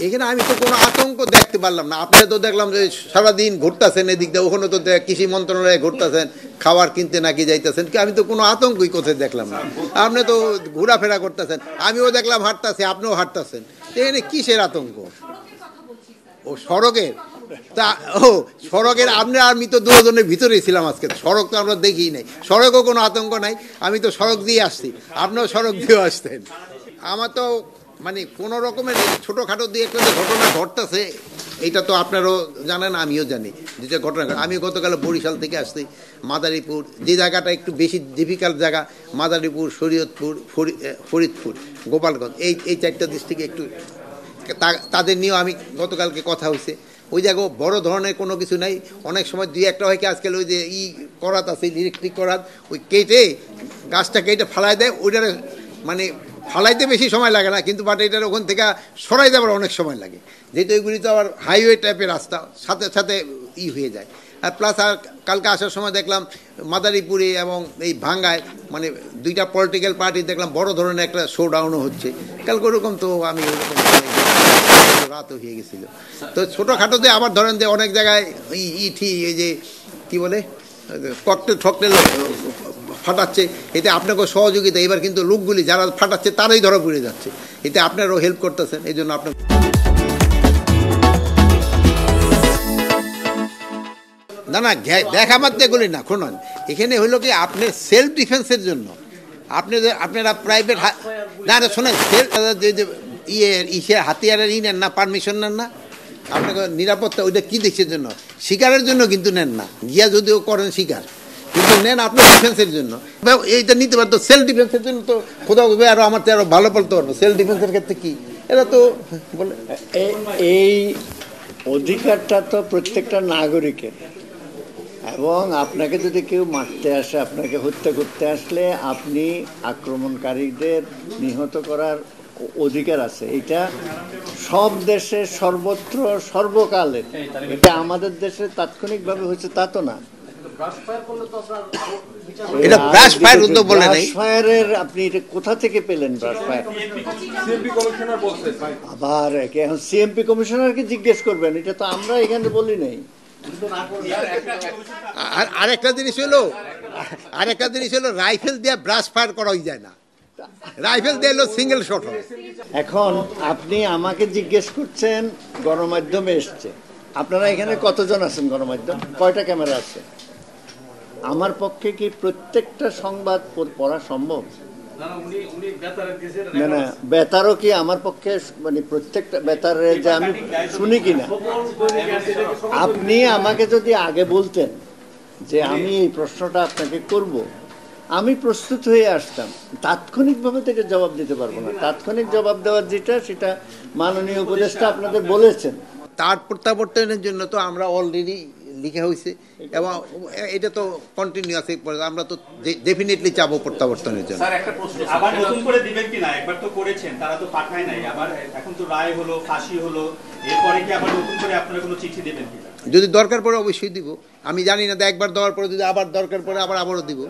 এখানে আমি তো কোনো আতঙ্ক দেখতে পারলাম না। আপনি তো দেখলাম যে সারাদিন ঘুরতেছেন এদিক দিয়ে, ওখানে তো কৃষি মন্ত্রণালয়ে ঘুরতেছেন, খাবার কিনতে নাকি যাইতেছেন, আমি তো কোনো আতঙ্কই কোথায় দেখলাম না। আপনি তো ঘোরাফেরা করতেছেন, আমিও দেখলাম হাঁটতেছি, আপনিও হাঁটতেছেন, এখানে কিসের আতঙ্ক? ও সড়কের তা সড়কের আপনি আমি তো দুজনের ভিতরেই ছিলাম আজকে, সড়ক তো আমরা দেখি নাই, সড়কও কোনো আতঙ্ক নাই, আমি তো সড়ক দিয়ে আসছি, আপনিও সড়ক দিয়ে আসতেন। আমার তো মানে কোনো রকমের ছোটোখাটো দিয়ে একটা ঘটনা ঘটতেছে, এইটা তো আপনারাও জানেন, আমিও জানি যে ঘটনা। আমি গতকাল বরিশাল থেকে আসছি, মাদারীপুর যে জায়গাটা একটু বেশি ডিফিকাল্ট জায়গা, মাদারীপুর, শরীয়তপুর, ফরিদপুর, গোপালগঞ্জ, এই চারটা ডিস্ট্রিক্টে একটু তাদের নিয়েও আমি গতকালকে কথা হয়েছে। ওই জায়গায় বড় ধরনের কোনো কিছু নাই, অনেক সময় দুই একটা হয় কি আজকাল ওই যে করাত আছে, ইলেকট্রিক করাত, ওই কেটে গাছটা কেটে ফালাই দেয়, ওইটার মানে ফালাইতে বেশি সময় লাগে না, কিন্তু বাট এটার ওখান থেকে সরাই দেওয়ার অনেক সময় লাগে, যেহেতু ওইগুলি তো আবার হাইওয়ে টাইপের রাস্তা, সাথে সাথে হয়ে যায়। আর প্লাস আর কালকে আসার সময় দেখলাম মাদারীপুরে এবং এই ভাঙ্গায় মানে দুইটা পলিটিক্যাল পার্টি দেখলাম বড় ধরনের একটা শোডাউনও হচ্ছে কালকে, ওরকম তো আমি ওরকম রাতও হয়ে গেছিল। তো ছোটোখাটোতে আবার ধরেন যে অনেক জায়গায় এই যে কী বলে ককটেল ঠকটেল ফাটাচ্ছে, এতে আপনাকেও সহযোগিতা, এবার কিন্তু লোকগুলি যারা ফাটাচ্ছে তারাই ধরা পড়ে যাচ্ছে, এতে আপনারাও হেল্প করতেছেন, এই জন্য আপনার না না দেখা মাত্র এগুলি না শুনুন, এখানে হইলো কি আপনার সেলফ ডিফেন্সের জন্য আপনারা প্রাইভেট না শোনেন, হাতিয়ারের নেন না, পারমিশন নেন না, আপনাকে নিরাপত্তা ওইটা কী দেখছের জন্য, শিকারের জন্য কিন্তু নেন না, গিয়া যদিও করেন শিকার, কিন্তু নেন আপনার ডিফেন্সের জন্য। এইটা নিতে পারতো সেলফ ডিফেন্সের জন্য, তো কোথাও আরও আমার তো আরও ভালো বলতে পারবো সেলফ ডিফেন্সের ক্ষেত্রে কী, এরা তো বলে এই অধিকারটা তো প্রত্যেকটা নাগরিকের, এবং আপনাকে যদি কেউ মারতে আসে, আপনাকে হত্যা করতে আসলে আপনি আক্রমণকারীদের নিহত করার অধিকার আছে। এটা সব দেশে সর্বত্র সর্বকালে, এটা আমাদের দেশে তাৎক্ষণিকভাবে হয়েছে তা তো না। আপনি এটা কোথা থেকে পেলেন? ব্রাশ ফায়ার আবার এখন সিএমপি কমিশনারকে জিজ্ঞেস করবেন, এটা তো আমরা এখানে বলি নাই। আরেকটা জিনিস হলো রাইফেল দিয়ে ব্রাশ ফায়ার করাই যায় না, রাইফেল দিয়ে হলো সিঙ্গেল শট হয়। এখন আপনি আমাকে জিজ্ঞেস করছেন গণমাধ্যমে এসছে, আপনারা এখানে কতজন আছেন? গণমাধ্যম কয়টা ক্যামেরা আছে? আমার পক্ষে কি প্রত্যেকটা সংবাদ পড়া সম্ভব? না না, বেতারও কি আমার পক্ষে মানে প্রত্যেকটা বেতারে যে আমি শুনি কিনা? আপনি আমাকে যদি আগে বলতেন যে আমি এই প্রশ্নটা আপনাকে করব, আমি প্রস্তুত হয়ে আসতাম। তাৎক্ষণিকভাবে থেকে জবাব দিতে পারবো না, তাৎক্ষণিক জবাব দেওয়ার যেটা সেটা মাননীয় উপদেষ্টা আপনাদের বলেছেন। তার প্রত্যাবর্তনের জন্য তো আমরা অলরেডি লিখা হয়েছে এবং এটা তো কন্টিনিউয়াস, আমরা তো ডেফিনেটলি চাবো প্রত্যাবর্তনের জন্য। স্যার একটা প্রশ্ন, আবার নতুন করে দিবেন কিনা? একবার তো করেছেন, তারা তো পাঠায় নাই, আবার এখন তো রায় হলো, ফাঁসি হলো, এরপরে কি আবার নতুন করে আপনারা কোনো চিঠি দেবেন কিনা? যদি দরকার পড়ে অবশ্যই দিব, আমি জানি না, একবার দেওয়ার পরে যদি আবার দরকার পড়ে আবারও দিব।